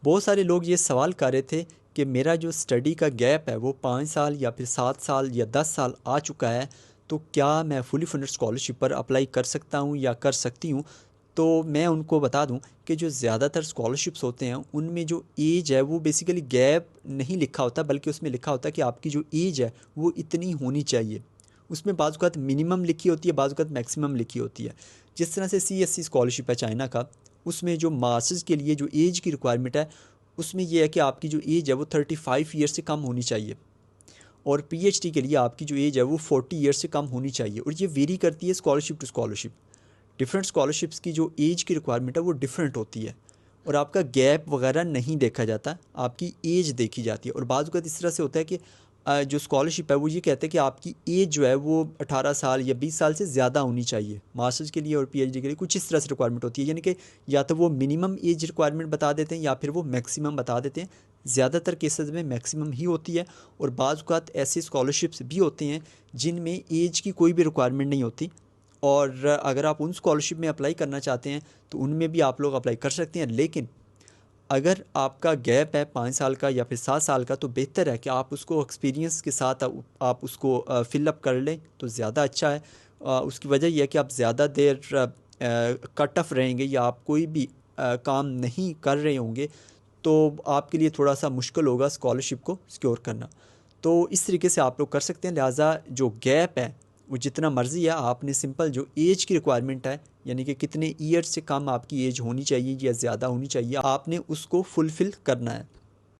बहुत सारे लोग ये सवाल कर रहे थे कि मेरा जो स्टडी का गैप है वो 5 साल या फिर 7 साल या 10 साल आ चुका है, तो क्या मैं फुली फंडेड स्कॉलरशिप पर अप्लाई कर सकता हूँ या कर सकती हूँ। तो मैं उनको बता दूं कि जो ज़्यादातर स्कॉलरशिप्स होते हैं उनमें जो एज है वो बेसिकली गैप नहीं लिखा होता, बल्कि उसमें लिखा होता है कि आपकी जो एज है वो इतनी होनी चाहिए। उसमें बाज़ औक़ात मिनिमम लिखी होती है, बाज़ औक़ात मैक्सिमम लिखी होती है। जिस तरह से CSC स्कॉलरशिप है चाइना का, उसमें जो मास्टर्स के लिए जो एज की रिक्वायरमेंट है उसमें यह है कि आपकी जो एज है वो 35 ईयर से कम होनी चाहिए, और PhD के लिए आपकी जो एज है वो 40 ईयर से कम होनी चाहिए। और ये वेरी करती है scholarship to scholarship. Different scholarships की जो एज की रिक्वायरमेंट है वो डिफरेंट होती है, और आपका गैप वगैरह नहीं देखा जाता, आपकी एज देखी जाती है। और बाज़ वक़्त इस तरह से होता है कि जो स्कॉलरशिप है वो ये कहते हैं कि आपकी एज जो है वो 18 साल या 20 साल से ज़्यादा होनी चाहिए मास्टर्स के लिए और PhD के लिए। कुछ इस तरह से रिक्वायरमेंट होती है, यानी कि या तो वो मिनिमम एज रिक्वायरमेंट बता देते हैं या फिर वो मैक्सिमम बता देते हैं। ज़्यादातर केसेस में मैक्सिमम ही होती है, और बाज़ औक़ात ऐसे स्कॉलरशिप्स भी होते हैं जिनमें एज की कोई भी रिक्वायरमेंट नहीं होती। और अगर आप उन स्कॉलरशिप में अप्लाई करना चाहते हैं तो उनमें भी आप लोग अप्लाई कर सकते हैं। लेकिन अगर आपका गैप है 5 साल का या फिर 7 साल का, तो बेहतर है कि आप उसको एक्सपीरियंस के साथ आप उसको फ़िल अप कर लें तो ज़्यादा अच्छा है। उसकी वजह यह है कि आप ज़्यादा देर कट ऑफ रहेंगे या आप कोई भी काम नहीं कर रहे होंगे, तो आपके लिए थोड़ा-सा मुश्किल होगा स्कॉलरशिप को सिक्योर करना। तो इस तरीके से आप लोग कर सकते हैं। लिहाज़ा जो गैप है वो जितना मर्ज़ी है, आपने सिंपल जो एज की रिक्वायरमेंट है, यानी कि कितने ईयर से कम आपकी एज होनी चाहिए या ज़्यादा होनी चाहिए, आपने उसको फुलफ़िल करना है।